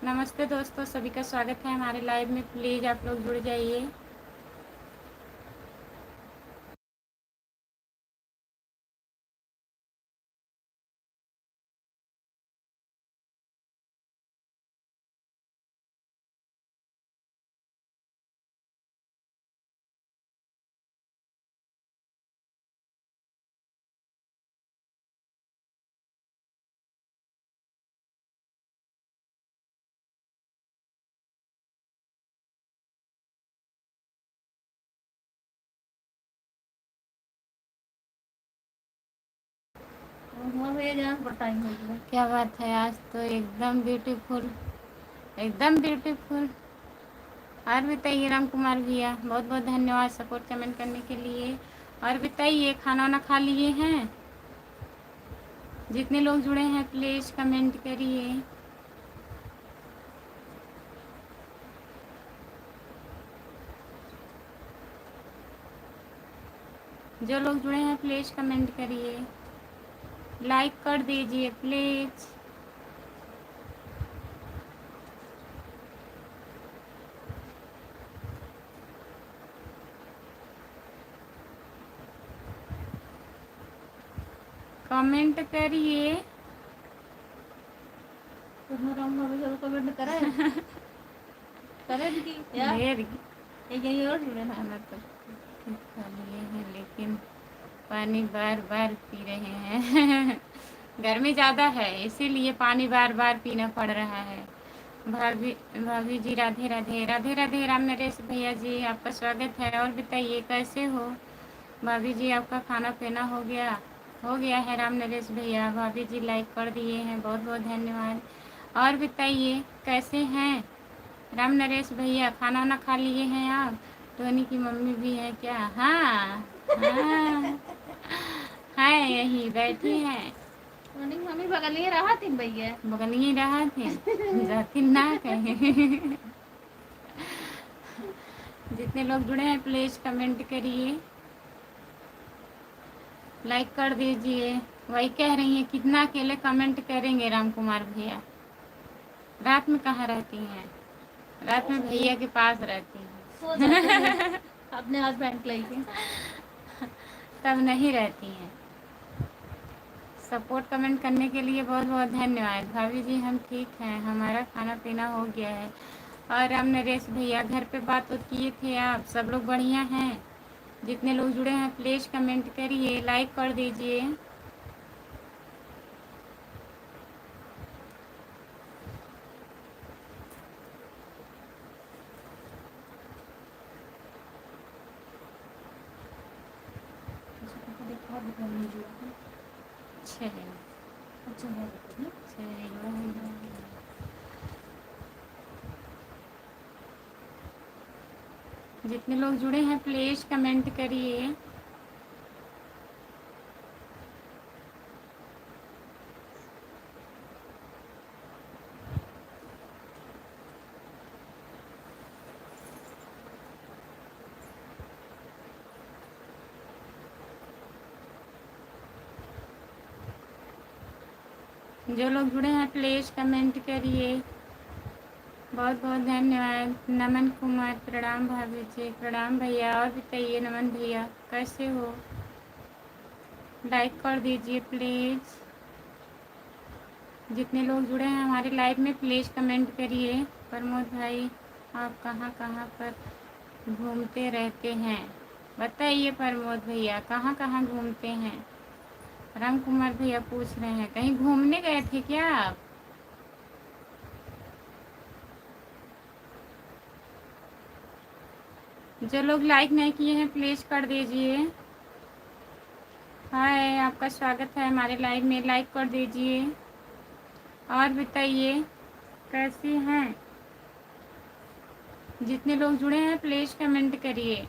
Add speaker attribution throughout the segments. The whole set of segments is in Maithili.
Speaker 1: नमस्ते दोस्तों, सभी का स्वागत है हमारे लाइव में। प्लीज़ आप लोग जुड़ जाइए। क्या बात है, आज तो एकदम ब्यूटीफुल, एकदम ब्यूटीफुल। और बताइए राम कुमार भैया, बहुत बहुत धन्यवाद सपोर्ट कमेंट करने के लिए। और बताइए, खाना वाना खा लिए हैं? जितने लोग जुड़े हैं प्लीज़ कमेंट करिए। जो लोग जुड़े हैं प्लीज़ कमेंट करिए, लाइक कर दीजिए प्लीज़। कमेंट करिए।
Speaker 2: कमेंट करे करे दीदी यार,
Speaker 1: ढेर
Speaker 2: एक यही और जुड़े ना।
Speaker 1: खाना तो खा लिए हैं, लेकिन पानी बार बार पी रहे हैं। गर्मी ज़्यादा है, इसीलिए पानी बार बार पीना पड़ रहा है। भाभी भाभी जी, राधे राधे, राधे राधे। राम नरेश भैया जी, आपका स्वागत है। और बताइए कैसे हो भाभी जी? आपका खाना पीना हो गया? हो गया है राम नरेश भैया। भाभी जी लाइक कर दिए हैं, बहुत बहुत धन्यवाद। और बताइए कैसे हैं राम नरेश भैया? खाना वाना खा लिए हैं आप? टोनी की मम्मी भी है क्या? हाँ हाँ, है यही बैठी हैं।
Speaker 2: मम्मी बगलिए रहा थी भैया,
Speaker 1: बगलिए रहा थे, जाती ना कहीं। जितने लोग जुड़े हैं प्लीज़ कमेंट करिए, लाइक कर दीजिए। वही कह रही हैं, कितना अकेले कमेंट करेंगे राम कुमार भैया? रात में कहाँ रहती हैं? रात में भैया के पास रहती हैं।
Speaker 2: अपने हस्बैंड के लिए
Speaker 1: तब नहीं रहती हैं। सपोर्ट कमेंट करने के लिए बहुत बहुत धन्यवाद। भाभी जी हम ठीक हैं, हमारा खाना पीना हो गया है। और राम नरेश भैया, घर पे बात तो किए थे आप? सब लोग बढ़िया हैं? जितने लोग जुड़े हैं प्लीज़ कमेंट करिए, लाइक कर दीजिए। जितने लोग जुड़े हैं प्लीज़ कमेंट करिए। जो लोग जुड़े हैं प्लीज़ कमेंट करिए। बहुत बहुत धन्यवाद। नमन कुमार, प्रणाम भाभी जी, प्रणाम भैया। और बताइए नमन भैया कैसे हो? लाइक कर दीजिए प्लीज़। जितने लोग जुड़े हैं हमारे लाइव में प्लीज़ कमेंट करिए। प्रमोद भाई, आप कहाँ कहाँ पर घूमते रहते हैं? बताइए प्रमोद भैया, कहाँ कहाँ घूमते हैं? राम कुमार भैया पूछ रहे हैं, कहीं घूमने गए थे क्या आप? जो लोग लाइक नहीं किए हैं प्लीज़ कर दीजिए। हाय, आपका स्वागत है हमारे लाइव में, लाइक कर दीजिए। और बताइए कैसे हैं? जितने लोग जुड़े हैं प्लीज़ कमेंट करिए।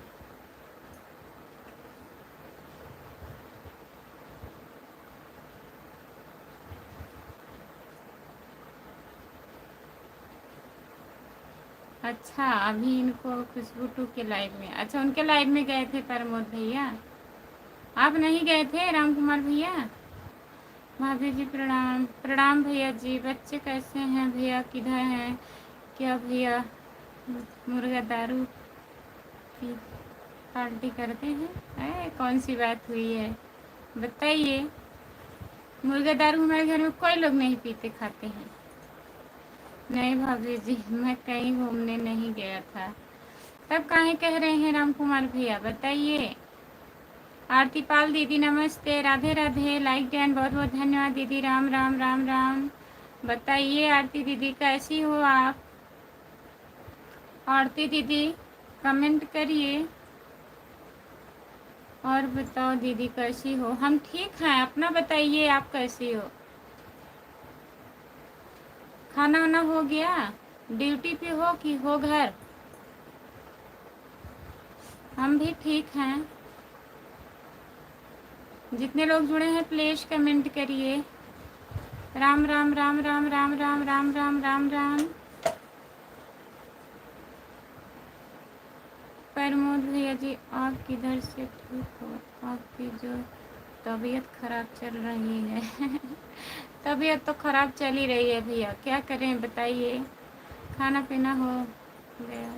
Speaker 1: अच्छा, अभी इनको खुशबू टू के लाइव में, अच्छा उनके लाइव में गए थे प्रमोद भैया? आप नहीं गए थे राम कुमार भैया? भाभी जी प्रणाम। प्रणाम भैया जी। बच्चे कैसे हैं भैया, किधर हैं? क्या भैया मुर्गा दारू पी पार्टी करते हैं? कौन सी बात हुई है बताइए। मुर्गा दारू हमारे घर में कोई लोग नहीं पीते खाते हैं। नहीं भाभी जी, मैं कहीं घूमने नहीं गया था। तब काहे कह रहे हैं राम कुमार भैया, बताइए। आरती पाल दीदी नमस्ते, राधे राधे, लाइक डैन बहुत बहुत धन्यवाद दीदी। राम राम राम राम। बताइए आरती दीदी कैसी हो आप? आरती दीदी कमेंट करिए और बताओ दीदी कैसी हो? हम ठीक हैं, अपना बताइए आप कैसी हो? खाना वाना हो गया? ड्यूटी पे हो कि हो घर? हम भी ठीक हैं। जितने लोग जुड़े हैं प्लीज कमेंट करिए। राम राम राम राम राम राम राम राम राम राम। प्रमोद भैया जी आप किधर से ठीक हो? आपकी जो तबीयत खराब चल रही है तबीयत तो खराब चल ही रही है भैया, क्या करें बताइए। खाना पीना हो गया?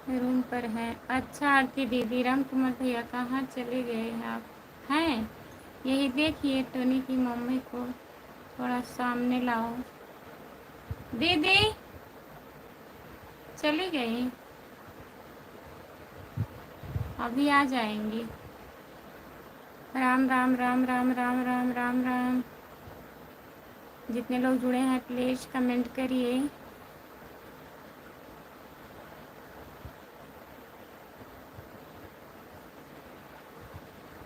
Speaker 1: रूम पर हैं। अच्छा आरती दीदी। राम कुमार भैया कहाँ चले गए हैं आप? हैं यही देखिए, टोनी की मम्मी को थोड़ा सामने लाओ। दीदी चली गई, अभी आ जाएंगी। राम राम राम राम राम राम राम राम। जितने लोग जुड़े हैं प्लीज कमेंट करिए।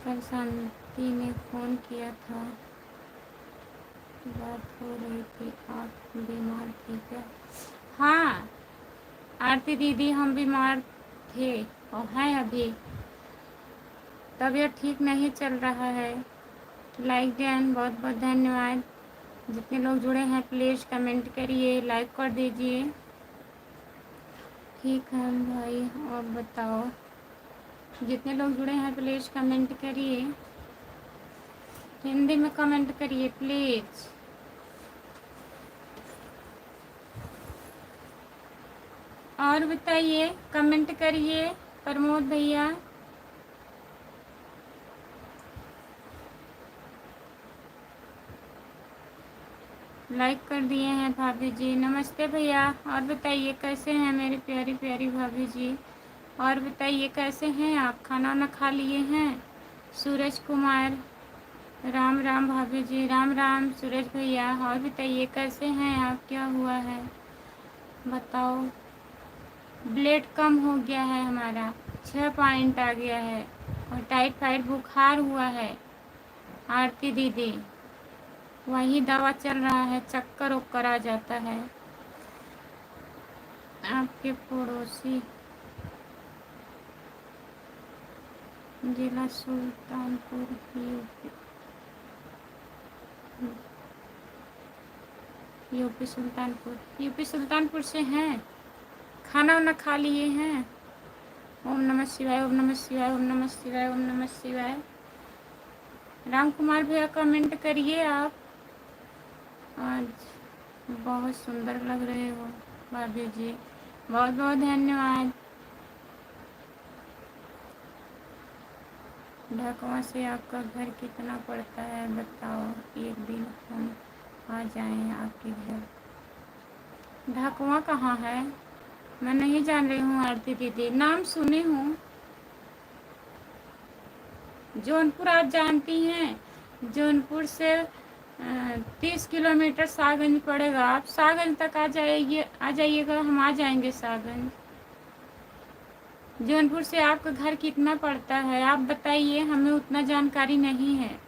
Speaker 1: कल शांति ने फ़ोन किया था, बात हो रही थी, आप बीमार थी क्या? हाँ आरती दीदी हम बीमार थे और हैं अभी, तबीयत ठीक नहीं चल रहा है। लाइक डैन बहुत बहुत धन्यवाद। जितने लोग जुड़े हैं प्लीज़ कमेंट करिए, लाइक कर दीजिए। ठीक है भाई, और बताओ। जितने लोग जुड़े हैं प्लीज़ कमेंट करिए, हिंदी में कमेंट करिए प्लीज़। और बताइए, कमेंट करिए प्रमोद भैया। लाइक कर दिए हैं भाभी जी, नमस्ते भैया। और बताइए कैसे हैं मेरी प्यारी प्यारी भाभी जी? और बताइए कैसे हैं आप? खाना वाना खा लिए हैं? सूरज कुमार राम राम भाभी जी, राम राम सूरज भैया। और बताइए कैसे हैं आप? क्या हुआ है बताओ। ब्लड कम हो गया है हमारा, 6 पॉइंट आ गया है और टाइफाइड बुखार हुआ है आरती दीदी। वही दवा चल रहा है, चक्कर वक्कर आ जाता है। आपके पड़ोसी जिला सुल्तानपुर यूपी सुल्तानपुर, यूपी सुल्तानपुर से हैं। खाना वाना खा लिए हैं? ओम नमः शिवाय, ओम नमः शिवाय, ओम नमः शिवाय, ओम नमः शिवाय। राम कुमार भैया कमेंट करिए आप। आज बहुत सुंदर लग रहे हो भाभी जी, बहुत बहुत धन्यवाद। ढकवा से आपका घर कितना पड़ता है बताओ, एक दिन हम आ जाएं आपके घर। ढकवा कहाँ है? मैं नहीं जान रही हूँ आरती दीदी, नाम सुनी हूँ। जौनपुर आप जानती हैं? जौनपुर से 30 किलोमीटर सागंज पड़ेगा। आप सागंज तक आ जाइएगा, हम आ जाएंगे सागंज। जौनपुर से आपका घर कितना पड़ता है आप बताइए, हमें उतना जानकारी नहीं है।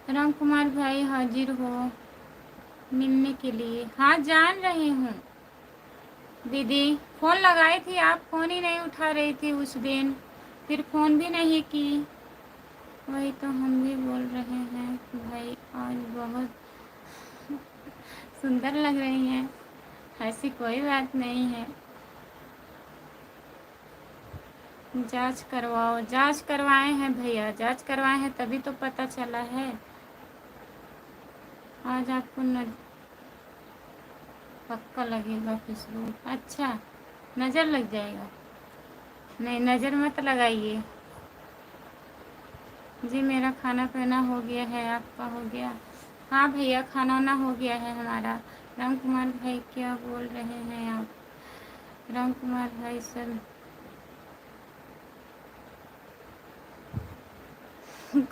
Speaker 1: राम कुमार भाई हाजिर हो मिलने के लिए? हाँ जान रही हूँ दीदी, फ़ोन लगाई थी आप फ़ोन ही नहीं उठा रही थी उस दिन, फिर फ़ोन भी नहीं की। वही तो हम भी बोल रहे हैं भाई, आज बहुत सुंदर लग रही हैं। ऐसी कोई बात नहीं है। जांच करवाओ। जांच करवाए हैं भैया, जांच करवाए हैं तभी तो पता चला है। आज आपको पक्का लगेगा खुशबू। अच्छा, नज़र लग जाएगा। नहीं, नज़र मत लगाइए जी। मेरा खाना पीना हो गया है, आपका हो गया? हाँ भैया, खाना वाना हो गया है हमारा। राम कुमार भाई क्या बोल रहे हैं आप? राम कुमार भाई सर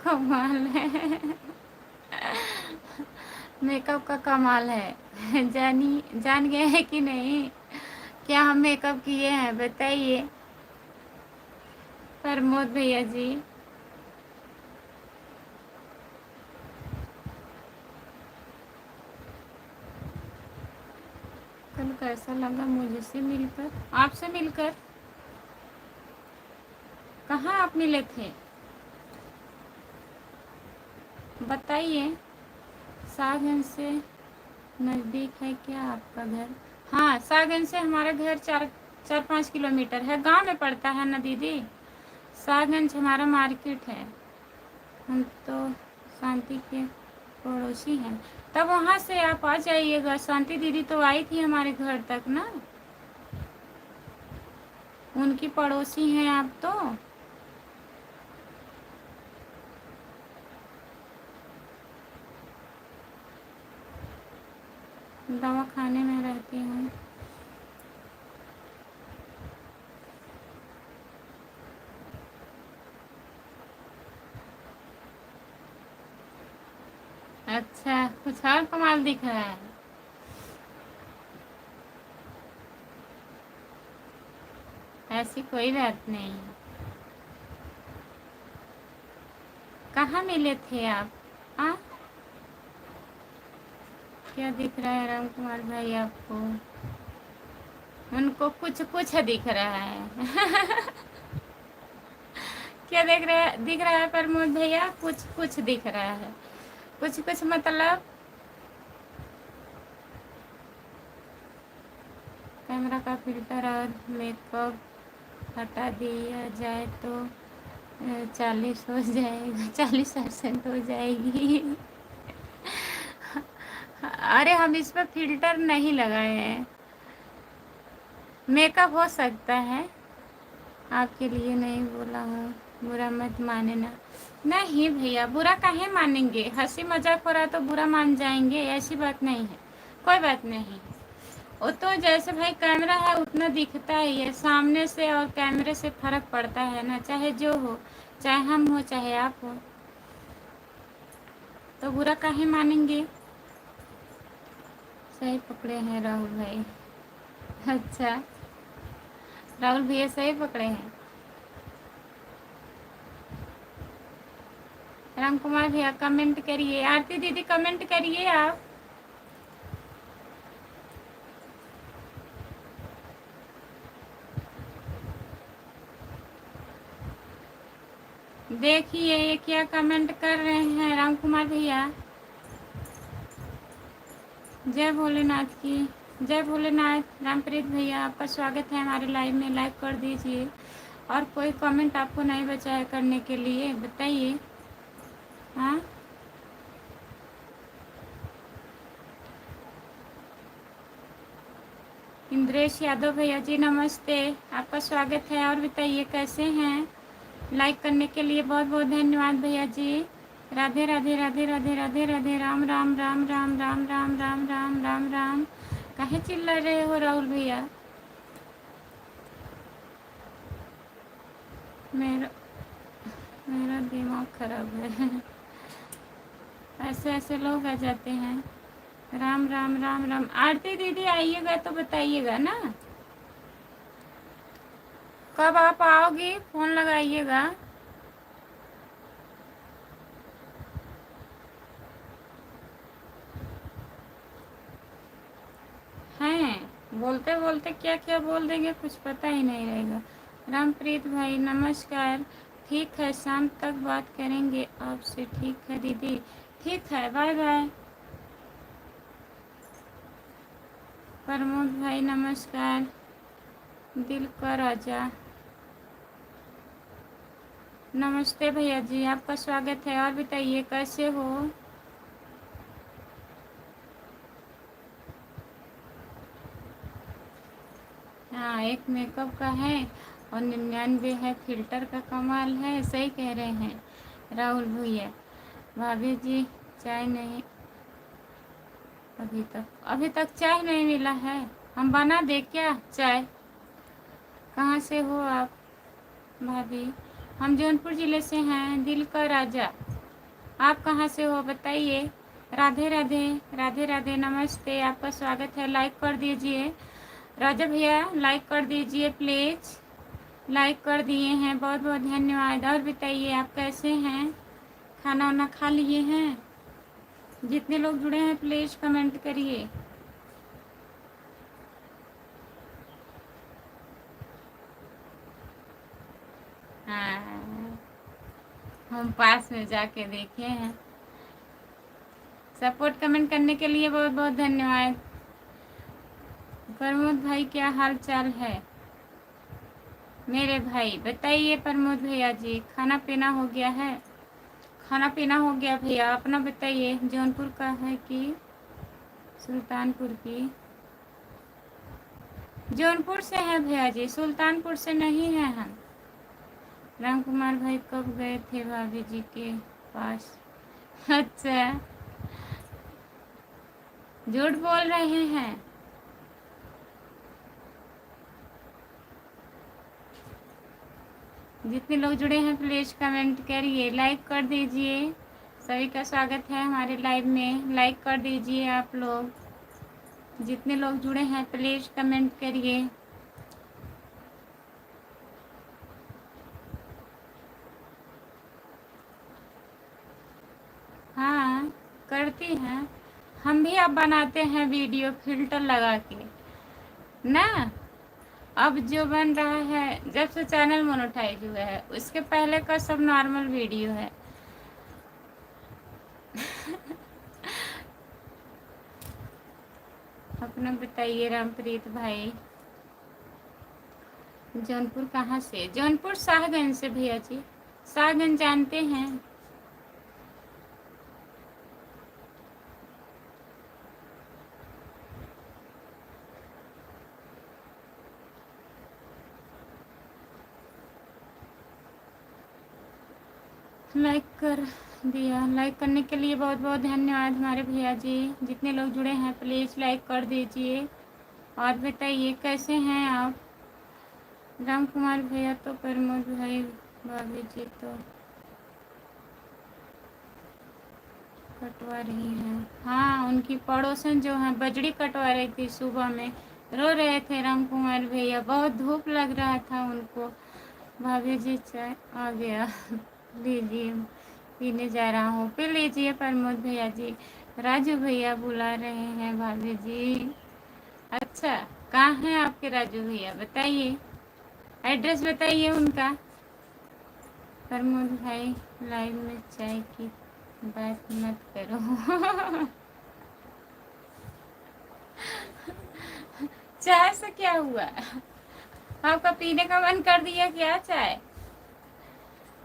Speaker 1: कमाल है। मेकअप का कमाल है। जान गए हैं कि नहीं? क्या हम मेकअप किए हैं बताइए प्रमोद भैया जी। कल कैसा लगा मुझसे मिलकर, आपसे मिलकर? कहाँ आप मिले थे बताइए? सागंज से नज़दीक है क्या आपका घर? हाँ, सागंज से हमारा घर 4-5 किलोमीटर है। गांव में पड़ता है ना दीदी। सागंज हमारा मार्केट है। हम तो शांति के पड़ोसी हैं। तब वहाँ से आप आ जाइएगा। शांति दीदी तो आई थी हमारे घर तक ना, उनकी पड़ोसी हैं आप तो। दवा खाने में रहती हूँ। अच्छा, कुछ और कमाल दिख रहा है। ऐसी कोई बात नहीं। कहाँ मिले थे आप? हाँ, क्या दिख रहा है राम कुमार भाई आपको? उनको कुछ कुछ दिख रहा है। क्या दिख रहा है प्रमोद भैया? कुछ कुछ दिख रहा है। कुछ कुछ मतलब? कैमरा का फिल्टर और मेकअप हटा दिया जाए तो 40 हो जाएगा, 40% हो जाएगी। अरे हम इस पर फिल्टर नहीं लगाए हैं। मेकअप हो सकता है, आपके लिए नहीं बोला हूँ, बुरा मत माने ना। नहीं भैया, बुरा काहे मानेंगे? हंसी मजाक हो रहा तो बुरा मान जाएंगे? ऐसी बात नहीं है, कोई बात नहीं। वो तो जैसे भाई कैमरा है उतना दिखता ही है। सामने से और कैमरे से फर्क पड़ता है ना, चाहे जो हो, चाहे हम हो चाहे आप हो, तो बुरा काहे मानेंगे? सही पकड़े हैं राहुल भाई। अच्छा, राहुल भैया सही पकड़े हैं। राम कुमार भैया कमेंट करिए। आरती दीदी कमेंट करिए आप। देखिए ये क्या कमेंट कर रहे हैं राम कुमार भैया। जय भोलेनाथ की जय भोलेनाथ। रामप्रीत भैया आपका स्वागत है हमारे लाइव में, लाइक कर दीजिए। और कोई कमेंट आपको नहीं बचा है करने के लिए बताइए। हाँ, इंद्रेश यादव भैया जी नमस्ते, आपका स्वागत है। और बताइए कैसे हैं? लाइक करने के लिए बहुत बहुत धन्यवाद भैया जी। राधे राधे राधे राधे राधे राधे। राम राम राम राम राम राम राम राम राम राम। काहे चिल्ला रहे हो राहुल भैया? मेरा मेरा दिमाग खराब है। ऐसे ऐसे लोग आ जाते हैं। राम राम राम राम। आरती दीदी आइएगा तो बताइएगा ना, कब आप आओगी? फ़ोन लगाइएगा। हैं, बोलते बोलते क्या क्या बोल देंगे कुछ पता ही नहीं रहेगा। रामप्रीत भाई नमस्कार। ठीक है, शाम तक बात करेंगे आपसे। ठीक है दीदी, ठीक है, बाय बाय। प्रमोद भाई नमस्कार। दिल का राजा नमस्ते भैया जी, आपका स्वागत है। और बताइए कैसे हो? हाँ, एक मेकअप का है और 99 है फिल्टर का। कमाल है, सही कह रहे हैं राहुल भैया। भाभी जी चाय नहीं, अभी तक चाय नहीं मिला है। हम बना दे क्या चाय? कहाँ से हो आप भाभी? हम जौनपुर ज़िले से हैं, दिल का राजा। आप कहाँ से हो बताइए? राधे राधे, राधे राधे, नमस्ते, आपका स्वागत है। लाइक कर दीजिए राजा भैया, लाइक कर दीजिए प्लीज़। लाइक कर दिए हैं, बहुत बहुत धन्यवाद। और बताइए आप कैसे हैं? खाना वाना खा लिए हैं? जितने लोग जुड़े हैं प्लीज़ कमेंट करिए। हाँ, हम पास में जाके देखे हैं। सपोर्ट कमेंट करने के लिए बहुत बहुत धन्यवाद। प्रमोद भाई क्या हाल चाल है मेरे भाई? बताइए प्रमोद भैया जी, खाना पीना हो गया है? खाना पीना हो गया भैया, अपना बताइए। जौनपुर का है कि सुल्तानपुर की? जौनपुर से है भैया जी, सुल्तानपुर से नहीं है हम। राम कुमार भाई कब गए थे भाभी जी के पास? अच्छा, झूठ बोल रहे हैं। जितने लोग जुड़े हैं प्लीज़ कमेंट करिए, लाइक कर दीजिए। सभी का स्वागत है हमारे लाइव में, लाइक कर दीजिए आप लोग। जितने लोग जुड़े हैं प्लीज़ कमेंट करिए। हाँ, करती हैं। हम भी अब बनाते हैं वीडियो फिल्टर लगा के ना। अब जो बन रहा है, जब से चैनल मोनेटाइज हुआ है उसके पहले का सब नॉर्मल वीडियो है। अपना बताइए रामप्रीत भाई। जौनपुर कहाँ से? जौनपुर शाहगंज से भैया जी। शाहगंज जानते हैं? लाइक कर दिया, लाइक करने के लिए बहुत बहुत धन्यवाद हमारे भैया जी। जितने लोग जुड़े हैं प्लीज़ लाइक कर दीजिए। और बताइए कैसे हैं आप? राम कुमार भैया तो प्रमोद भाई भाभी जी तो कटवा रही हैं। हाँ, उनकी पड़ोसन जो है बजड़ी कटवा रही थी, सुबह में रो रहे थे राम कुमार भैया, बहुत धूप लग रहा था उनको। भाभी जी चाय आ गया लीजिए, पीने जा रहा हूँ, पी लीजिए प्रमोद भैया जी। राजू भैया बुला रहे हैं भाभी जी। अच्छा, कहाँ हैं आपके राजू भैया बताइए, एड्रेस बताइए उनका। प्रमोद भाई लाइव में चाय की बात मत करो। चाय से क्या हुआ? आपका पीने का मन कर दिया क्या चाय?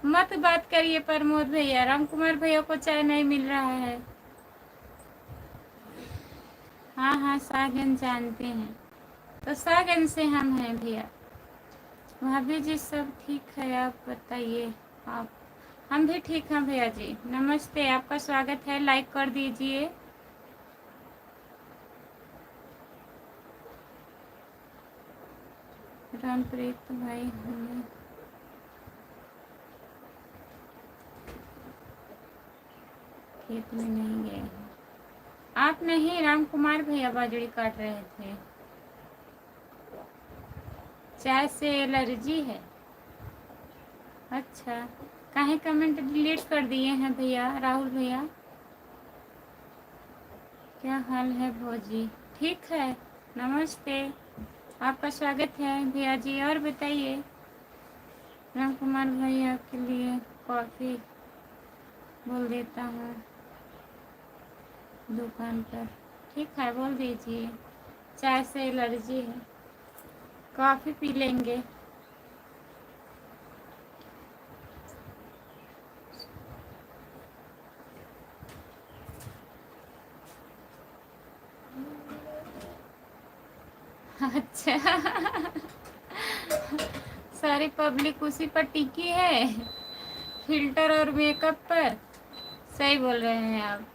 Speaker 1: मत बात करिए प्रमोद भैया, राम कुमार भैया को चाय नहीं मिल रहा है। हाँ हाँ, सागन जानते हैं, तो सागन से हम हैं भैया। भाभी जी सब ठीक है, आप बताइए आप? हम भी ठीक हैं भैया जी। नमस्ते, आपका स्वागत है, लाइक कर दीजिए। रामप्रीत भाई हमें खेत में नहीं गए हैं। आप नहीं, राम कुमार भैया बाजरी काट रहे थे। चाय से एलर्जी है? अच्छा, काहे कमेंट डिलीट कर दिए हैं भैया राहुल भैया? क्या हाल है भौजी? ठीक है, नमस्ते, आपका स्वागत है भैया जी। और बताइए। राम कुमार भैया के लिए कॉफ़ी बोल देता हूँ दुकान पर। ठीक है, बोल दीजिए। चाय से एलर्जी है, कॉफ़ी पी लेंगे। अच्छा। सारी पब्लिक उसी पर टिकी है, फिल्टर और मेकअप पर। सही बोल रहे हैं आप।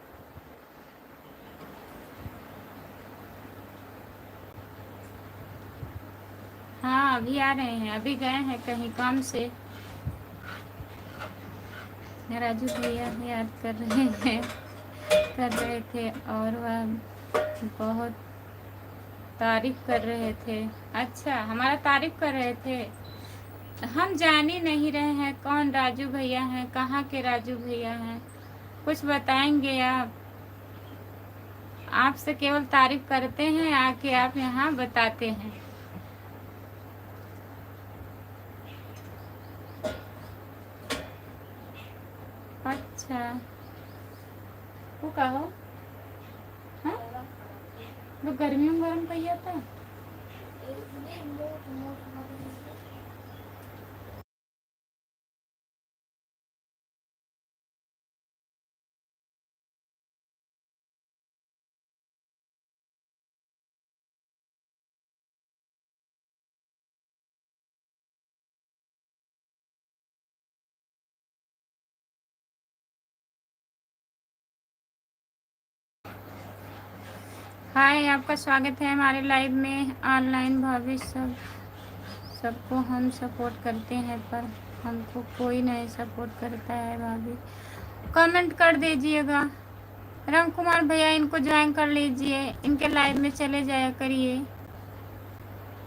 Speaker 1: हाँ अभी आ रहे हैं, अभी गए हैं कहीं काम से। राजू भैया याद कर रहे हैं, कर रहे थे और वह बहुत तारीफ कर रहे थे। अच्छा हमारा तारीफ कर रहे थे। हम जान ही नहीं रहे हैं कौन राजू भैया हैं, कहाँ के राजू भैया हैं, कुछ बताएंगे आप? आपसे केवल तारीफ करते हैं, आके आप यहाँ बताते हैं। अच्छा वो कहो। हाँ वो गर्मी में गर्म कहिए था। हाय आपका स्वागत है हमारे लाइव में। ऑनलाइन भविष्य सबको हम सपोर्ट करते हैं, पर हमको कोई नहीं सपोर्ट करता है। भाभी कमेंट कर दीजिएगा। राम कुमार भैया इनको ज्वाइन कर लीजिए, इनके लाइव में चले जाया करिए।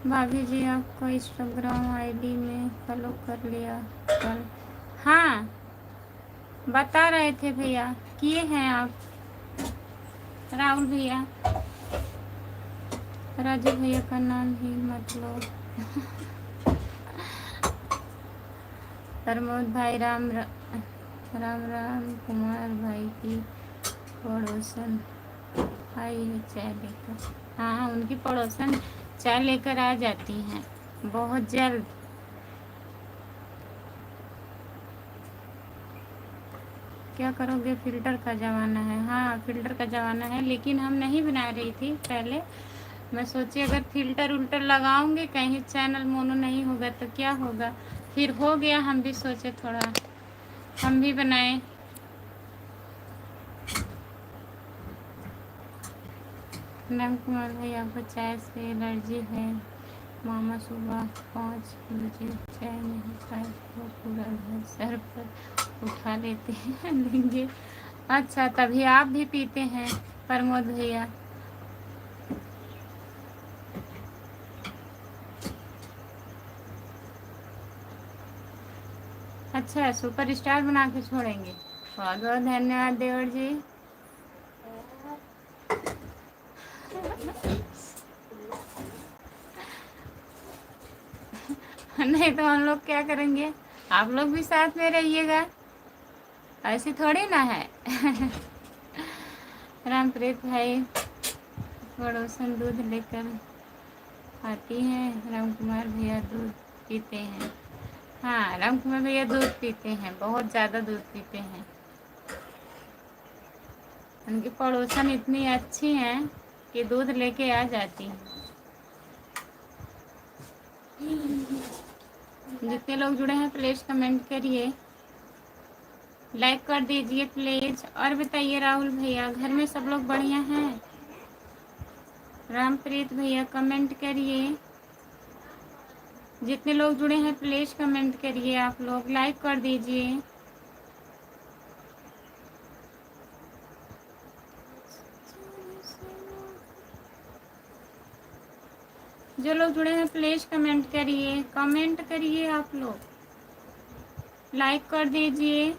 Speaker 1: भाभी जी आपको इंस्टाग्राम आईडी में फॉलो कर लिया कल। हाँ बता रहे थे भैया, किए हैं आप? राहुल भैया, राजू भैया का नाम ही मत लो। प्रमोद भाई राम कुमार भाई की पड़ोसन आई है चाय लेकर। हाँ उनकी पड़ोसन चाय लेकर आ जाती हैं बहुत जल्द। क्या करोगे, फिल्टर का ज़माना है। हाँ फिल्टर का ज़माना है, लेकिन हम नहीं बना रही थी पहले। मैं सोची अगर फिल्टर उल्टर लगाऊंगी कहीं चैनल मोनो नहीं होगा तो क्या होगा, फिर हो गया। हम भी सोचे थोड़ा हम भी बनाएं। राम कुमार भाई आपको चाय से एलर्जी है। मामा सुबह 5 बजे चाय नहीं खाए तो पूरा घर सर पर उठा लेते हैं। लेंगे। अच्छा तभी आप भी पीते हैं प्रमोद भैया। अच्छा सुपर स्टार बना के छोड़ेंगे। बहुत बहुत धन्यवाद देवर जी। नहीं तो हम लोग क्या करेंगे, आप लोग भी साथ में रहिएगा, ऐसी थोड़ी ना है। रामप्रीत भाई पड़ोसन दूध लेकर आती हैं, राम कुमार भैया दूध पीते हैं। हाँ राम कुमार भैया दूध पीते हैं, बहुत ज़्यादा दूध पीते हैं। उनकी पड़ोसन इतनी अच्छी हैं कि दूध लेके आ जाती हैं। जितने लोग जुड़े हैं प्लीज़ कमेंट करिए, लाइक कर दीजिए प्लीज़। और बताइए राहुल भैया घर में सब लोग बढ़िया हैं? रामप्रीत भैया कमेंट करिए। जितने लोग जुड़े हैं प्लीज़ कमेंट करिए, आप लोग लाइक कर दीजिए। जो लोग जुड़े हैं प्लीज़ कमेंट करिए, कमेंट करिए आप लोग, लाइक कर दीजिए।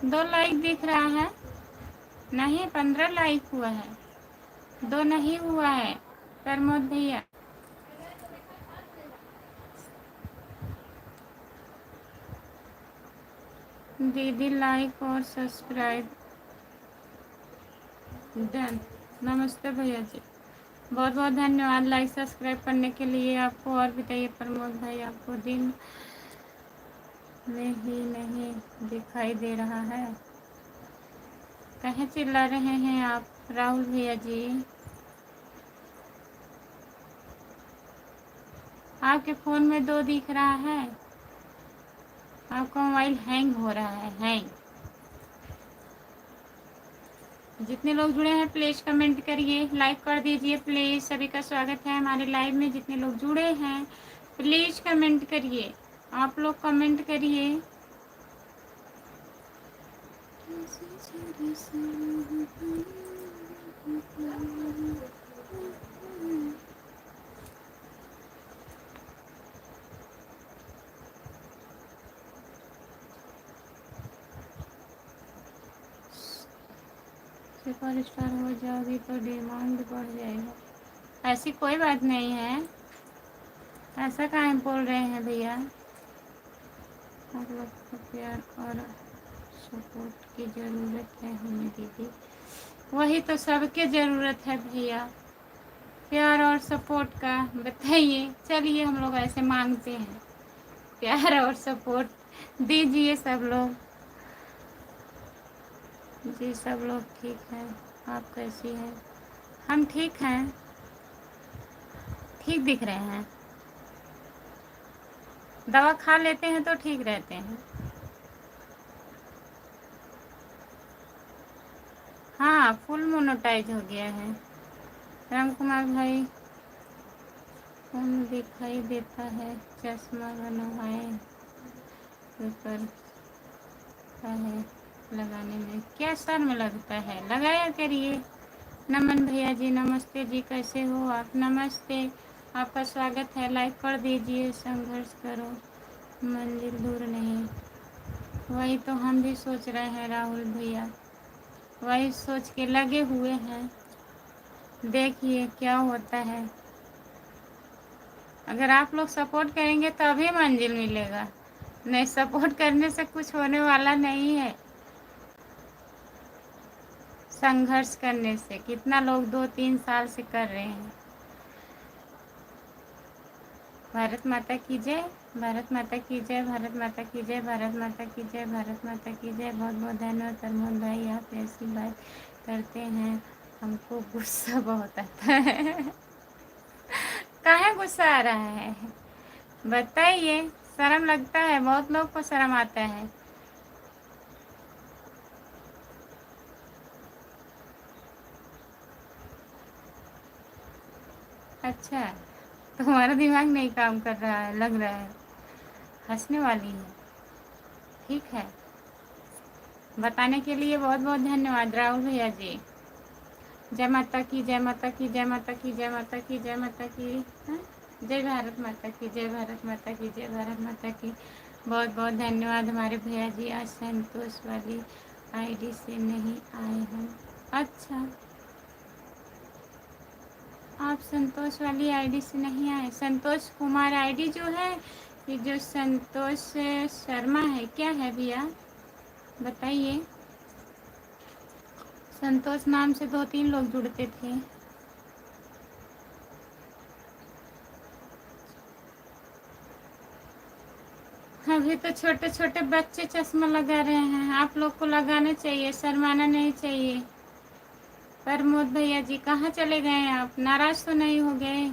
Speaker 1: दो लाइक दिख रहा है, नहीं 15 लाइक हुआ है, दो नहीं हुआ है प्रमोद भैया। दीदी लाइक और सब्सक्राइब डन। नमस्ते भैया जी, बहुत बहुत धन्यवाद लाइक सब्सक्राइब करने के लिए आपको। और बताइए प्रमोद भाई, आपको दिन में ही नहीं दिखाई दे रहा है, कहीं चिल्ला रहे हैं आप राहुल भैया जी? आपके फ़ोन में 2 दिख रहा है, आपका मोबाइल हैंग हो रहा है, हैंग। जितने लोग जुड़े हैं प्लीज़ कमेंट करिए, लाइक कर दीजिए प्लीज़। सभी का स्वागत है हमारे लाइव में। जितने लोग जुड़े हैं प्लीज़ कमेंट करिए, आप लोग कमेंट करिए। सुपर स्टार हो जाओगी तो डिमांड बढ़ जाएगा। ऐसी कोई बात नहीं है, ऐसा काहे बोल रहे हैं भैया? आप लोग को प्यार और सपोर्ट की ज़रूरत है हमें दीदी। वही तो सबके ज़रूरत है भैया, प्यार और सपोर्ट का। बताइए, चलिए हम लोग ऐसे मांगते हैं, प्यार और सपोर्ट दीजिए सब लोग। जी सब लोग ठीक हैं, आप कैसी हैं? हम ठीक हैं, ठीक दिख रहे हैं। दवा खा लेते हैं तो ठीक रहते हैं। हाँ, फुल मोनेटाइज हो गया है। राम कुमार भाई, कौन दिखाई देता है चश्मा बनवाए ऊपर है लगाने में, क्या शर्म लगता है? लगाया करिए। नमन भैया जी नमस्ते जी, कैसे हो आप? नमस्ते, आपका स्वागत है। लाइक कर दीजिए। संघर्ष करो, मंजिल दूर नहीं। वही तो हम भी सोच रहे हैं राहुल भैया, वही सोच के लगे हुए हैं। देखिए क्या होता है। अगर आप लोग सपोर्ट करेंगे तभी मंजिल मिलेगा, नहीं सपोर्ट करने से कुछ होने वाला नहीं है। संघर्ष करने से कितना लोग 2-3 साल से कर रहे हैं। भारत माता की जय, भारत माता की जय, भारत माता की जय, भारत माता की जय, भारत माता की जय। बहुत बहुत धन्यवाद प्रमोद भाई, आप ऐसी बात करते हैं हमको गुस्सा बहुत आता है। काहे गुस्सा आ रहा है बताइए? शर्म लगता है, बहुत लोग को शर्म आता है। अच्छा, तुम्हारा दिमाग नहीं काम कर रहा है लग रहा है, हंसने वाली है। ठीक है, बताने के लिए बहुत बहुत धन्यवाद राहुल भैया जी। जय माता की, जय माता की, जय माता की, जय माता की, जय माता की। हाँ? जय भारत माता की, जय भारत माता की, जय भारत माता की। बहुत बहुत धन्यवाद हमारे भैया जी। आज संतोष वाली आईडी से नहीं आए हम। अच्छा, आप संतोष वाली आईडी से नहीं आए? संतोष कुमार आईडी जो है, ये जो संतोष शर्मा है, क्या है भैया बताइए? संतोष नाम से 2-3 लोग जुड़ते थे। अभी तो छोटे छोटे बच्चे चश्मा लगा रहे हैं, आप लोग को लगाना चाहिए, शर्माना नहीं चाहिए। प्रमोद भैया जी कहाँ चले गए आप? नाराज तो नहीं हो गए?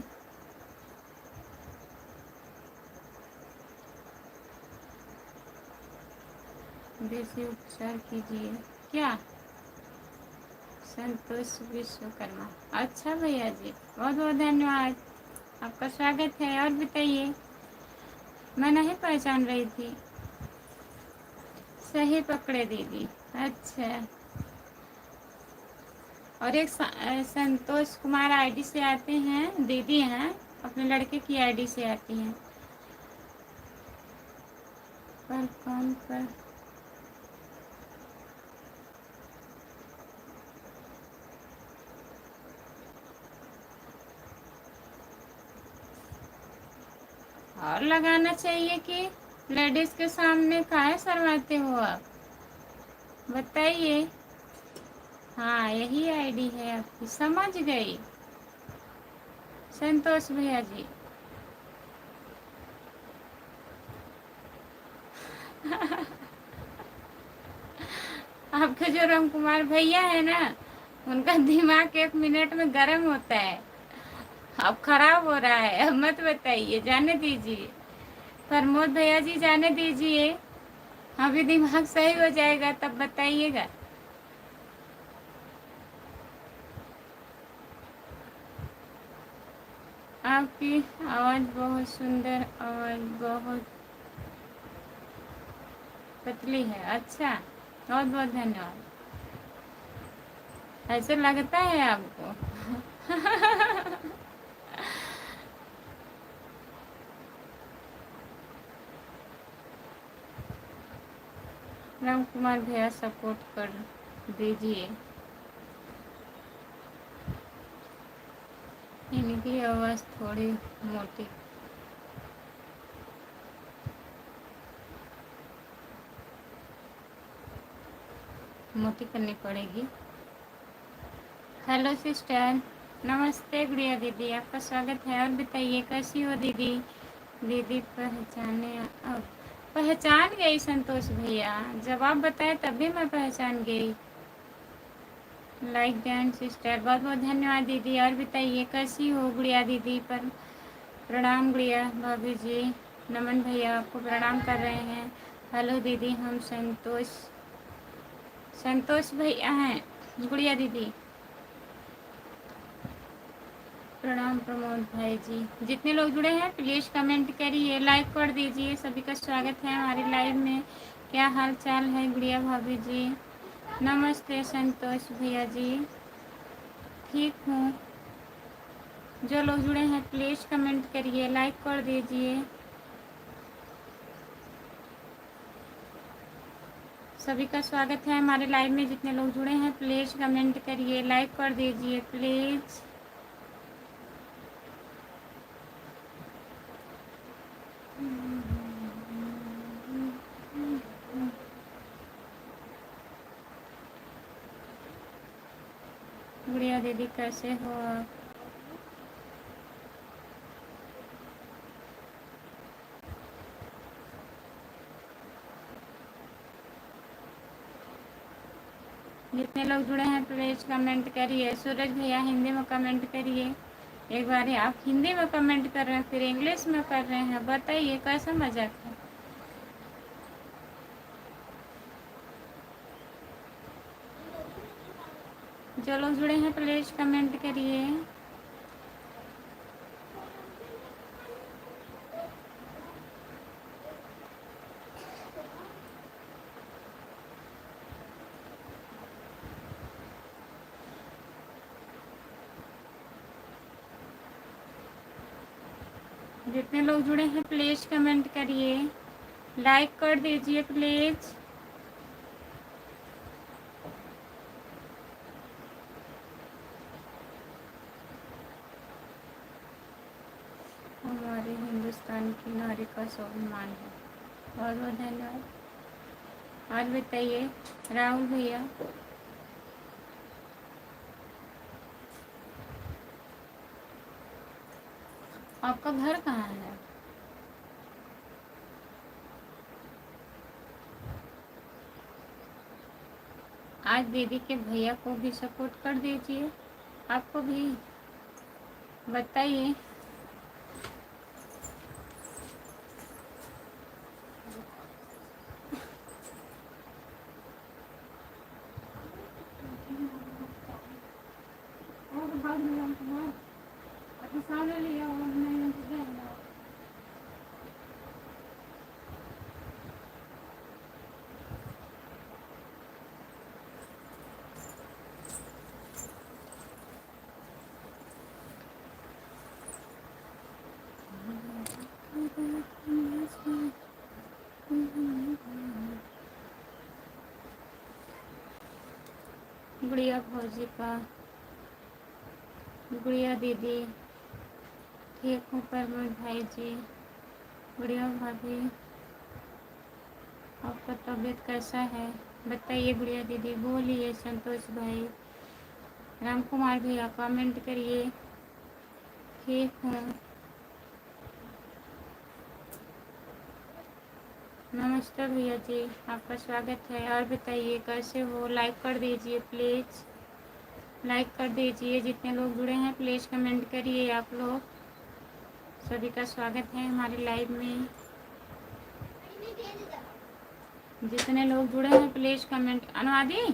Speaker 1: देसी उपचार कीजिए। क्या? संतोष विश्वकर्मा। अच्छा भैया जी, बहुत बहुत धन्यवाद, आपका स्वागत है। और बताइए, मैं नहीं पहचान रही थी। सही पकड़े दीदी। अच्छा, और एक संतोष कुमार आईडी से आते हैं, दीदी हैं, अपने लड़के की आईडी से आती हैं। पर कौन पर और लगाना चाहिए कि लेडीज के सामने काहे शर्माते हो आप? बताइए। हाँ, यही आईडी है आपकी, समझ गई। संतोष भैया जी। आपके जो राम कुमार भैया है ना, उनका दिमाग 1 मिनट में गर्म होता है। अब खराब हो रहा है, अब मत बताइए, जाने दीजिए। प्रमोद भैया जी जाने दीजिए, अभी दिमाग सही हो जाएगा तब बताइएगा। आपकी आवाज़ बहुत सुंदर, आवाज़ बहुत पतली है। अच्छा, बहुत बहुत धन्यवाद। ऐसे लगता है आपको? राम कुमार भैया सपोर्ट कर दीजिए। इनकी आवाज़ थोड़ी मोटी। मोटी करनी पड़ेगी। हेलो सिस्टर, नमस्ते गुड़िया दीदी, आपका स्वागत है। और बताइए कैसी हो दीदी? दीदी पहचाने, अब पहचान गई संतोष भैया, जब आप बताए तभी मैं पहचान गई। लाइक डैन सिस्टर, बहुत बहुत धन्यवाद दीदी। और बताइए कैसी हो गुड़िया दीदी? पर प्रणाम गुड़िया भाभी जी, नमन भैया आपको प्रणाम कर रहे हैं। हेलो दीदी, हम संतोष भैया हैं गुड़िया दीदी। प्रणाम प्रमोद भाई जी। जितने लोग जुड़े हैं प्लीज़ कमेंट करिए, लाइक कर दीजिए। सभी का स्वागत है हमारी लाइव में। क्या हाल चाल है गुड़िया भाभी जी? नमस्ते संतोष भैया जी, ठीक हूँ। जो लोग जुड़े हैं प्लीज़ कमेंट करिए, लाइक कर दीजिए। सभी का स्वागत है हमारे लाइव में। जितने लोग जुड़े हैं प्लीज़ कमेंट करिए, लाइक कर दीजिए प्लीज़। गुड़िया दीदी कैसे हो आप? जितने लोग जुड़े हैं प्लीज़ कमेंट करिए। सूरज भैया हिंदी में कमेंट करिए। एक बार आप हिंदी में कमेंट कर रहे हैं फिर इंग्लिश में कर रहे हैं, बताइए कैसा मजाक है? जो लोग जुड़े हैं प्लीज़ कमेंट करिए। जितने लोग जुड़े हैं प्लीज़ कमेंट करिए, लाइक कर दीजिए प्लीज़। हमारे हिंदुस्तान की नारी का स्वाभिमान है। बहुत बहुत धन्यवाद। और बताइए राहुल भैया, आपका घर कहाँ है? आज दीदी के भैया को भी सपोर्ट कर दीजिए, आपको भी बताइए। गुड़िया भौजी का, गुड़िया दीदी ठीक हूँ। प्रमोद भाई जी, गुड़िया भाभी आपका तबीयत कैसा है बताइए? गुड़िया दीदी बोलिए। संतोष भाई, राम कुमार भैया कमेंट करिए, ठीक हूँ। नमस्ते भैया जी, आपका स्वागत है। और बताइए कैसे हो? लाइक कर दीजिए प्लीज़, लाइक कर दीजिए। जितने लोग जुड़े हैं प्लीज़ कमेंट करिए। आप लोग सभी का स्वागत है हमारे लाइव में। जितने लोग जुड़े हैं प्लीज़ कमेंट। अनुवादी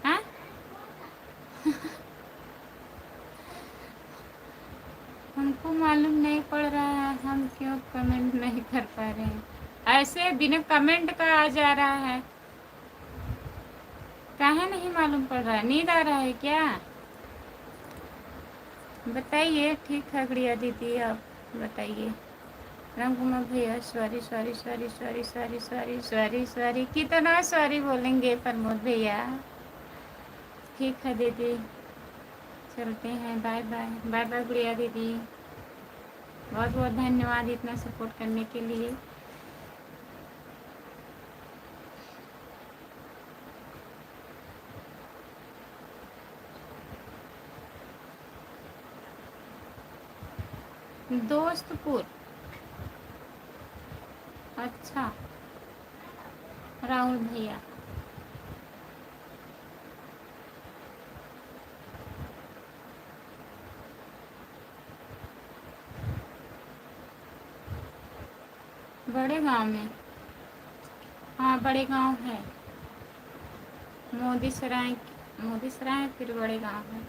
Speaker 1: हाँ, हमको मालूम नहीं पड़ रहा है, हम क्यों कमेंट नहीं कर पा रहे हैं। ऐसे बिना कमेंट का आ जा रहा है, काहे नहीं मालूम पड़ रहा है? नींद आ रहा है क्या? बताइए। ठीक है गुड़िया दीदी, आप बताइए। राम कुमार भैया sorry sorry sorry sorry sorry sorry sorry sorry, कितना सॉरी बोलेंगे प्रमोद भैया? ठीक है दीदी, चलते हैं। बाय बाय। बाय बाय गुड़िया दीदी, बहुत बहुत धन्यवाद इतना सपोर्ट करने के लिए। दोस्तपुर, अच्छा राहुल भैया। बड़े गांव में? हाँ बड़े गांव है, मोदी सराय। मोदी सराय फिर बड़े गांव है।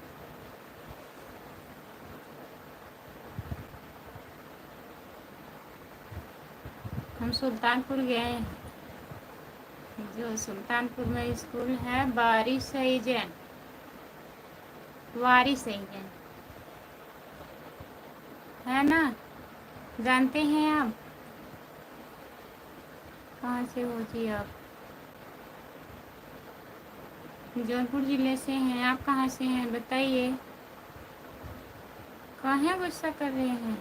Speaker 1: हम सुल्तानपुर गए हैं। जो सुल्तानपुर में स्कूल है वारिस सईजन, वारिस सईजन है ना, जानते हैं आप? कहाँ से हो जी आप? जौनपुर जिले से हैं। आप कहाँ से हैं बताइए? कहाँ गुस्सा कर रहे हैं?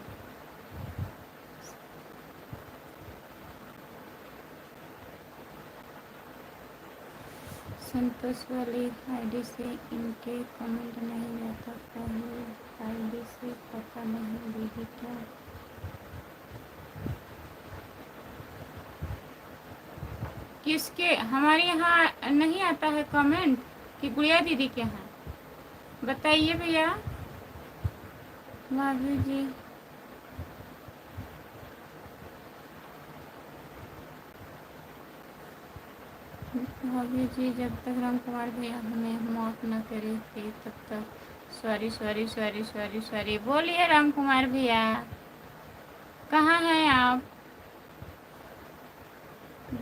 Speaker 1: संतोष वाली आईडी से इनके कमेंट नहीं आता, पहले आईडी से पता नहीं दीदी क्या? किसके? हमारे यहाँ नहीं आता है कमेंट कि गुड़िया दीदी के यहाँ? बताइए भैया। भाभी जी भाभी जी, जब तक राम कुमार भैया हमें माफ न करे थे तब तक sorry sorry sorry sorry sorry. बोलिए राम कुमार भैया, कहाँ हैं आप?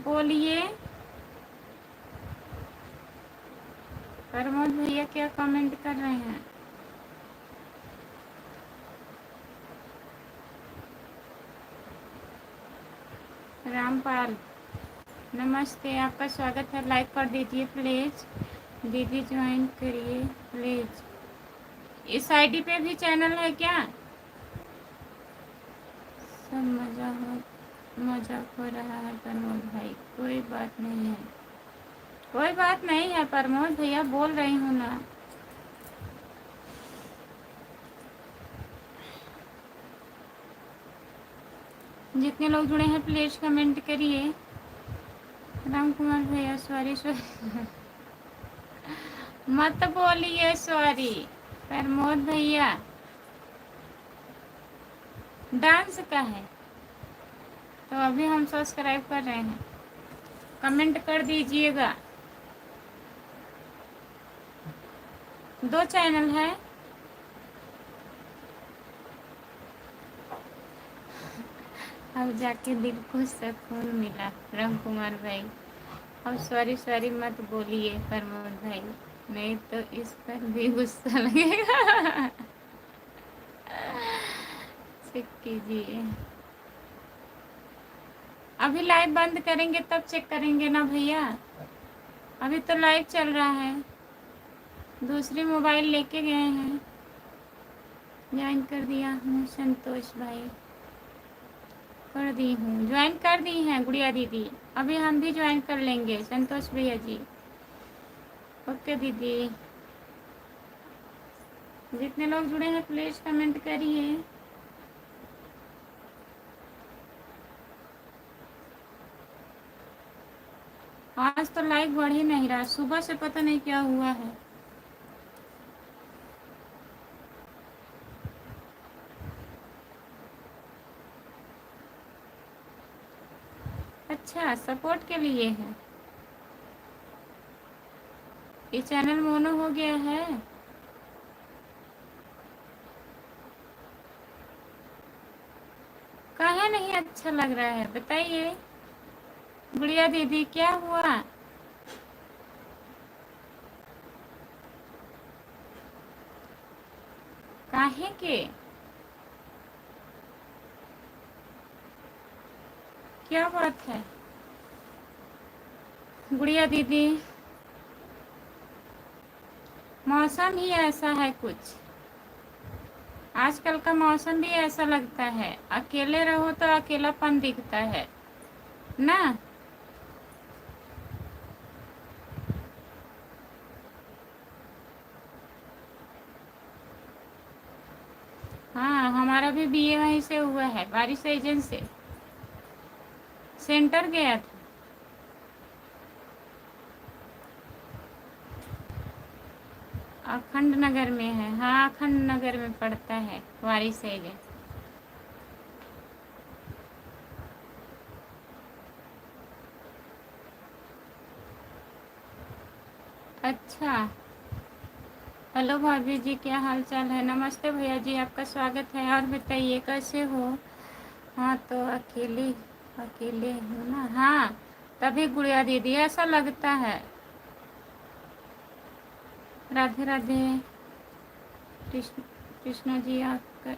Speaker 1: बोलिए। प्रमोद भैया क्या कमेंट कर रहे हैं? रामपाल नमस्ते, आपका स्वागत है। लाइक कर दीजिए प्लीज़। दीदी ज्वाइन करिए प्लीज़। इस आईडी पे भी चैनल है क्या? सब मजाक हो रहा है प्रमोद भाई। कोई बात नहीं है, कोई बात नहीं है प्रमोद भैया, बोल रही हूँ ना। जितने लोग जुड़े हैं प्लीज कमेंट करिए। राम कुमार भैया सॉरी सॉरी मत बोलिए सॉरी। प्रमोद भैया डांस का है तो अभी हम सब्सक्राइब कर रहे हैं, कमेंट कर दीजिएगा। 2 चैनल है। अब जाके दिल को सुकून मिला राम कुमार भाई। अब सॉरी सॉरी मत बोलिए प्रमोद भाई, नहीं तो इस पर भी गुस्सा लगेगा। चेक कीजिए। अभी लाइव बंद करेंगे तब चेक करेंगे ना भैया, अभी तो लाइव चल रहा है। दूसरी मोबाइल लेके गए हैं। ज्वाइन कर दिया हूँ संतोष भाई, कर दी हूँ, ज्वाइन कर दी हैं गुड़िया दीदी। अभी हम भी ज्वाइन कर लेंगे संतोष भैया जी। ओके दीदी, जितने लोग जुड़े हैं प्लीज कमेंट करिए। आज तो लाइक बढ़ ही नहीं रहा, सुबह से पता नहीं क्या हुआ है। अच्छा, सपोर्ट के लिए है। ये चैनल मोनो हो गया है। काहे नहीं अच्छा लग रहा है बताइए गुड़िया दीदी, क्या हुआ? काहे के? क्या बात है गुड़िया दीदी? मौसम ही ऐसा है कुछ, आजकल का मौसम भी ऐसा लगता है, अकेले रहो तो अकेलापन दिखता है ना। हाँ, हमारा भी बीए वहीं से हुआ है, बारिश एजेंट से। सेंटर गया था। अखंड नगर में है। हाँ, अखंड नगर में पड़ता है वारिस एजेंट। अच्छा, हेलो भाभी जी, क्या हाल चाल है? नमस्ते भैया जी, आपका स्वागत है। और बताइए कैसे हो? हाँ तो अकेले अकेले हूँ ना। हाँ, तभी गुड़िया दीदी ऐसा लगता है। राधे राधे कृष्ण, कृष्णा जी आपका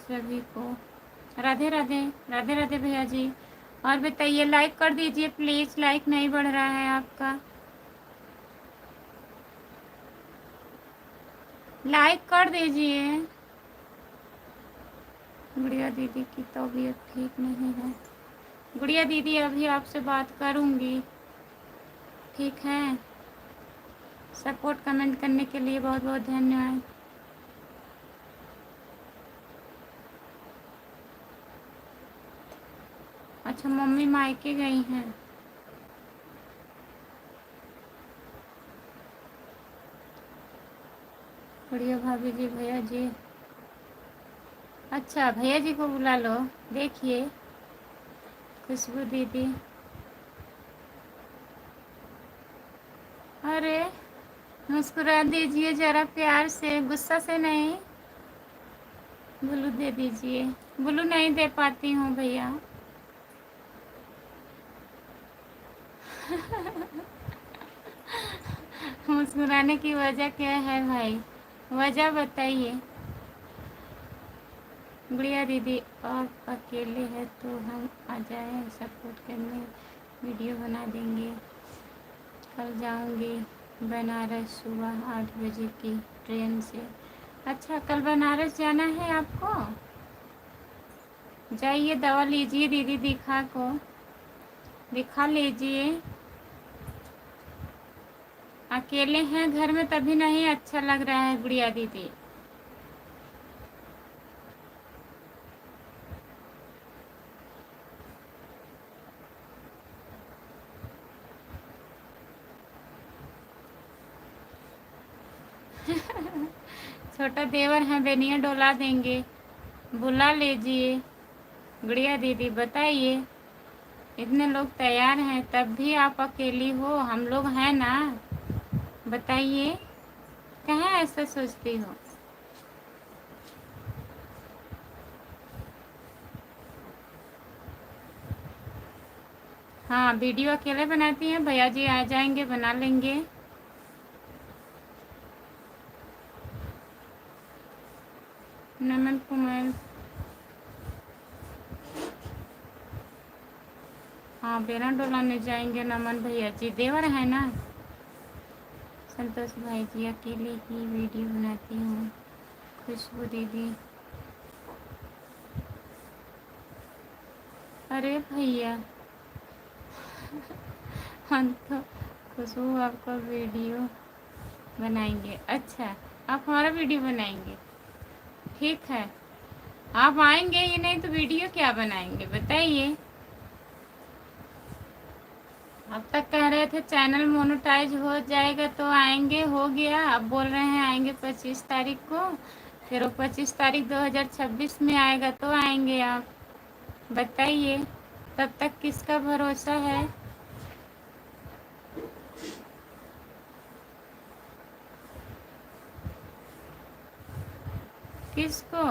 Speaker 1: सभी को राधे राधे। राधे राधे भैया जी। और बताइए, लाइक कर दीजिए प्लीज़, लाइक नहीं बढ़ रहा है आपका। लाइक कर दीजिए। गुड़िया दीदी की तबीयत ठीक नहीं है। गुड़िया दीदी अभी आपसे बात करूँगी, ठीक है? सपोर्ट कमेंट करने के लिए बहुत बहुत धन्यवाद। अच्छा, मम्मी मायके गई हैं। बढ़िया भाभी जी, भैया जी। अच्छा, भैया जी को बुला लो। देखिए खुशबू दीदी। अरे मुस्कुरा दीजिए ज़रा प्यार से, गुस्सा से नहीं। ब्लू दे दीजिए। ब्लू नहीं दे पाती हूँ भैया। मुस्कुराने की वजह क्या है भाई? वजह बताइए गुड़िया दीदी। आप अकेले हैं तो हम आ जाएं सपोर्ट करने, वीडियो बना देंगे। कल जाऊंगी बनारस सुबह 8 बजे की ट्रेन से। अच्छा, कल बनारस जाना है आपको? जाइए, दवा लीजिए दीदी, दिखा लीजिए। अकेले हैं घर में तभी नहीं अच्छा लग रहा है गुड़िया दीदी। छोटा देवर है, बेनिया डोला देंगे। बुला लीजिए गुड़िया दीदी। बताइए, इतने लोग तैयार हैं तब भी आप अकेली हो, हम लोग हैं ना। बताइए कहाँ ऐसा सोचती हो? हाँ, वीडियो अकेले बनाती हैं, भैया जी आ जाएंगे बना लेंगे। नमन कुमार, हाँ बेना डोलाने जाएंगे नमन भैया जी, देवर है ना। संतोष भाई जी अकेले ही वीडियो बनाती हूँ। खुशबू दीदी, अरे भैया हम तो खुशबू आपका वीडियो बनाएंगे। अच्छा, आप हमारा वीडियो बनाएंगे, ठीक है। आप आएंगे ही नहीं तो वीडियो क्या बनाएंगे बताइए। अब तक कह रहे थे चैनल मोनेटाइज हो जाएगा तो आएंगे, हो गया। अब बोल रहे हैं आएंगे 25 तारीख को, फिर वो 25 तारीख 2026 में आएगा तो आएंगे आप, बताइए। तब तक किसका भरोसा है। किसको?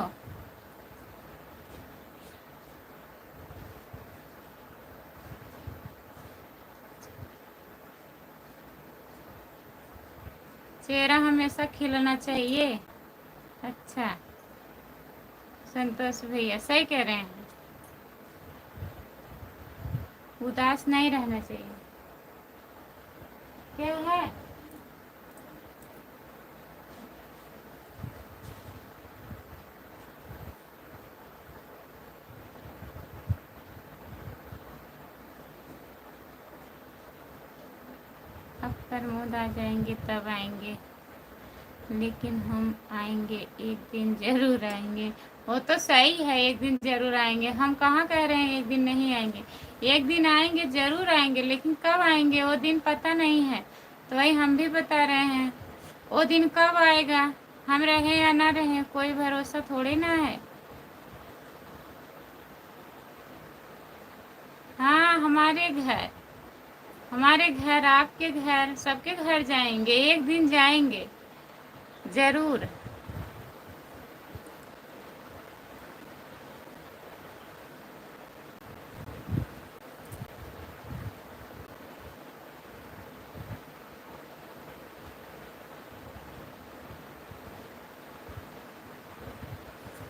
Speaker 1: चेहरा हमेशा खिलना चाहिए। अच्छा, संतोष भैया सही कह रहे हैं, उदास नहीं रहना चाहिए। क्या है? अब प्रमोद आ जाएंगे तब आएंगे, लेकिन हम आएंगे, एक दिन जरूर आएंगे। वो तो सही है, एक दिन जरूर आएंगे। हम कहाँ कह रहे हैं एक दिन नहीं आएंगे, एक दिन आएंगे, जरूर आएंगे, लेकिन कब आएंगे वो दिन पता नहीं है। तो वही हम भी बता रहे हैं, वो दिन कब आएगा, हम रहें या ना रहें कोई भरोसा थोड़ी ना है। हाँ, हमारे घर, आपके घर, सबके घर जाएंगे, एक दिन जाएंगे जरूर।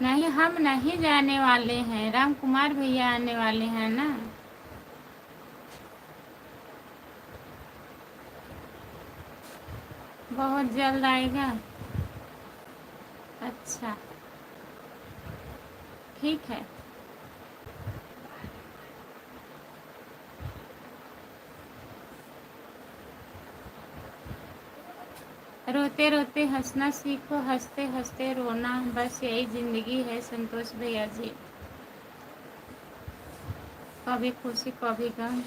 Speaker 1: नहीं, हम नहीं जाने वाले हैं, राम कुमार भैया आने वाले हैं ना। बहुत जल्द आएगा। अच्छा, ठीक है। रोते रोते हंसना सीखो, हंसते हंसते रोना, बस यही जिंदगी है संतोष भैया जी। कभी खुशी कभी गम।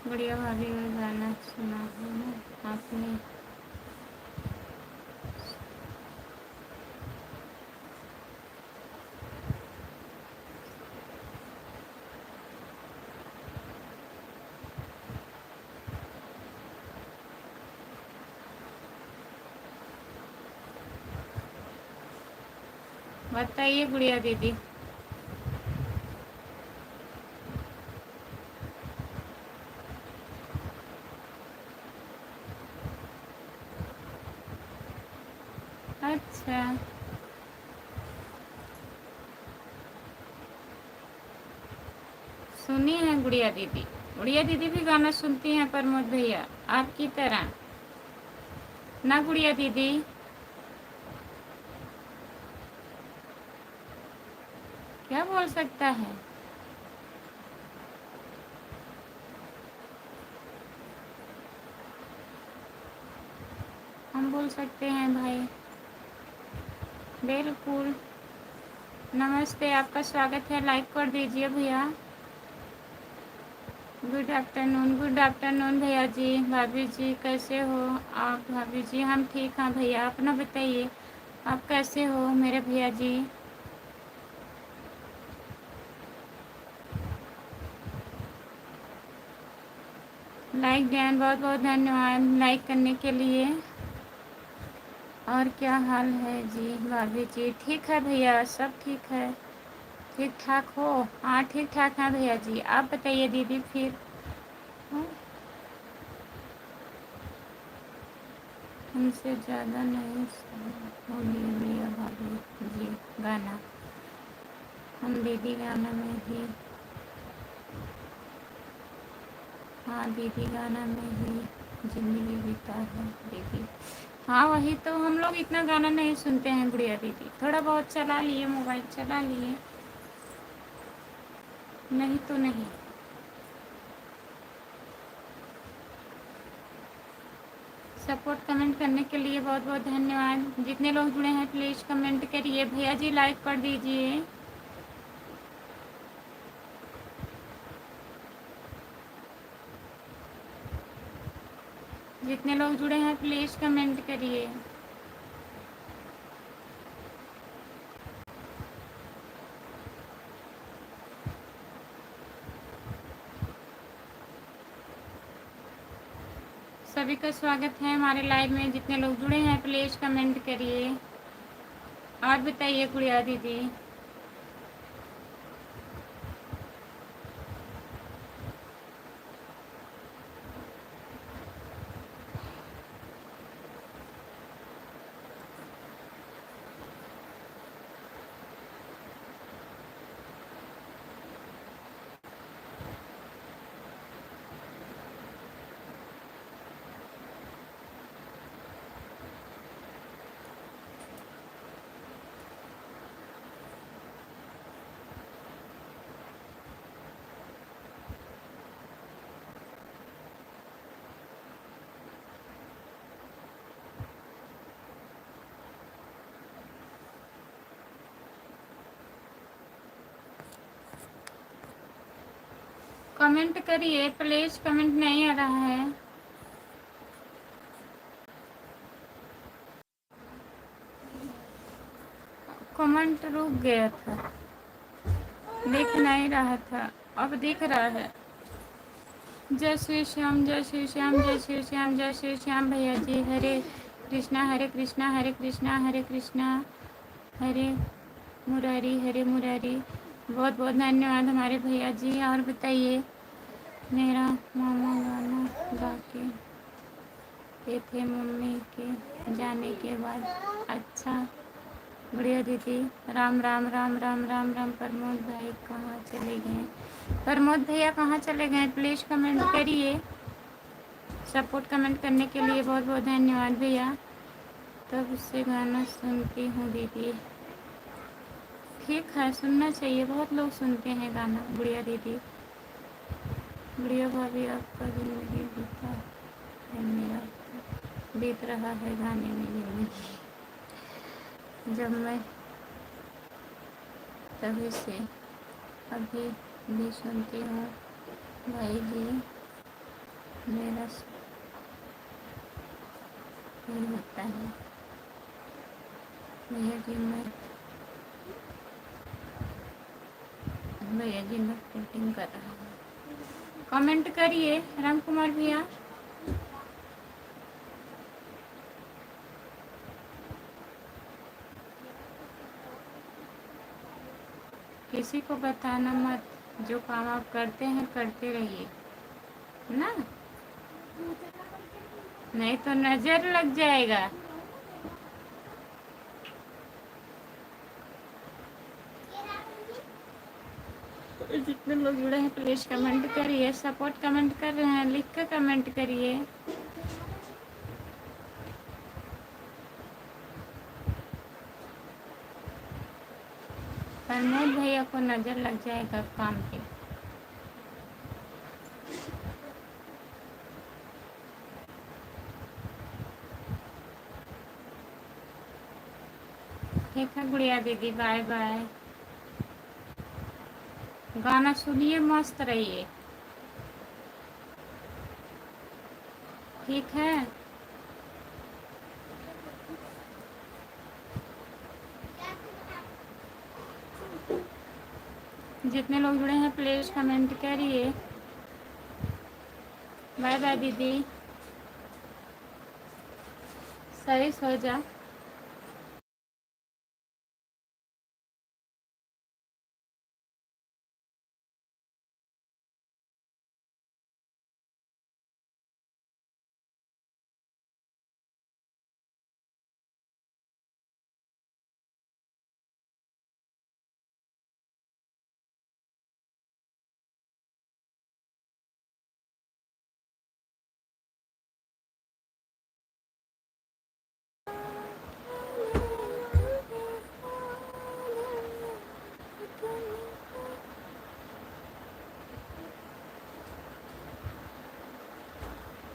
Speaker 1: बढ़िया भाभी का गाना सुना है ना आपने? बताइए गुड़िया दीदी। अच्छा, सुनी है गुड़िया दीदी। गुड़िया दीदी भी गाना सुनती हैं प्रमोद भैया आपकी तरह ना गुड़िया दीदी? क्या बोल सकता है? हम बोल सकते हैं भाई, बिल्कुल। नमस्ते, आपका स्वागत है, लाइक कर दीजिए भैया। गुड आफ्टरनून भैया जी। भाभी जी कैसे हो आप? भाभी जी हम ठीक हैं भैया, अपना बताइए, आप कैसे हो मेरे भैया जी? लाइक डैन, बहुत बहुत धन्यवाद लाइक करने के लिए। और क्या हाल है जी भाभी जी? ठीक है भैया, सब ठीक है। ठीक ठाक हो? हाँ ठीक ठाक है भैया जी। आप बताइए दीदी फिर। हाँ, हमसे ज़्यादा नहीं होगी भैया भाभी जी गाना। हम दीदी गाना में ही, हाँ दीदी गाना में ही ज़िंदगी बीता है दीदी। हाँ वही तो, हम लोग इतना गाना नहीं सुनते हैं गुड़िया दीदी, थोड़ा बहुत चला लिए, मोबाइल चला लिए, नहीं तो नहीं। सपोर्ट कमेंट करने के लिए बहुत बहुत धन्यवाद। जितने लोग जुड़े हैं प्लीज़ कमेंट करिए। भैया जी लाइक कर दीजिए। जितने लोग जुड़े हैं प्लीज़ कमेंट करिए। सभी का स्वागत है हमारे लाइव में। जितने लोग जुड़े हैं प्लीज़ कमेंट करिए। और बताइए गुड़िया दीदी। कमेंट करिए प्लीज़, कमेंट नहीं आ रहा है। कमेंट रुक गया था, दिख नहीं रहा था, अब दिख रहा है। जय श्री श्याम, जय श्री श्याम, जय श्री श्याम, जय श्री श्याम भैया जी। हरे कृष्णा हरे कृष्णा, हरे कृष्णा हरे कृष्णा, हरे मुरारी हरे मुरारी। बहुत बहुत धन्यवाद हमारे भैया जी। और बताइए। मेरा मामा गाना गा के ये थे मम्मी के जाने के बाद। अच्छा बढ़िया दीदी। राम राम राम राम राम राम। प्रमोद भाई कहाँ चले गए? प्रमोद भैया कहाँ चले गए? प्लीज़ कमेंट करिए। सपोर्ट कमेंट करने के लिए बहुत बहुत धन्यवाद भैया। तब से गाना सुनती हूँ दीदी। ठीक है, सुनना चाहिए, बहुत लोग सुनते हैं गाना गुड़िया दीदी। गुड़िया भाभी आपका ज़िंदगी बीता है, मेरा बीत रहा है गाने में ज़िंदगी। जब मैं तभी से अभी भी सुनती हूँ भाई जी, मेरा यही होता है भैया जी। मैं भैया जी मैं पेंटिंग कर रहा हूँ। कमेंट करिए राम कुमार भैया। किसी को बताना मत, जो काम आप करते हैं करते रहिए ना, नहीं तो नज़र लग जाएगा। जितने लोग जुड़े हैं प्लीज़ कमेंट करिए। सपोर्ट कमेंट कर रहे हैं, लिख कर कमेंट करिए। प्रमोद भैया को नज़र लग जाएगा काम पे। ठीक है गुड़िया दीदी, बाय बाय। गाना सुनिए, मस्त रहिए, ठीक है। जितने लोग जुड़े हैं प्लीज़ कमेंट करिए। बाय बाय दीदी, सही सो जा।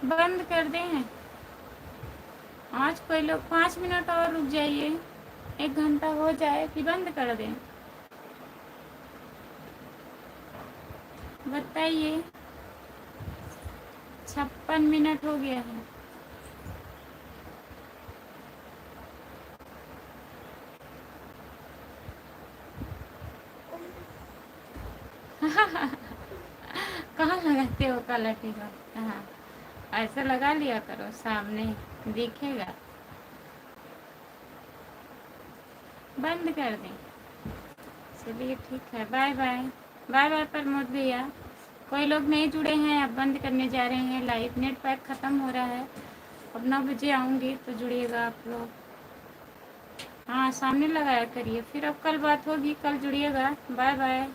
Speaker 1: बंद कर दें। आज कोई लोग 5 मिनट और रुक जाइए, 1 घंटा हो जाए फिर बंद कर दें। बताइए, 56 मिनट हो गया है। कहाँ लगाते हो काला टीका? हाँ, ऐसा लगा लिया करो, सामने दिखेगा। बंद कर दें। चलिए ठीक है, बाय बाय। बाय बाय प्रमोद भैया। कोई लोग नहीं जुड़े हैं, अब बंद करने जा रहे हैं लाइव। नेट पैक ख़त्म हो रहा है, अब 9 बजे आऊँगी तो जुड़िएगा आप लोग। हाँ, सामने लगाया करिए, फिर अब कल बात होगी, कल जुड़िएगा। बाय बाय।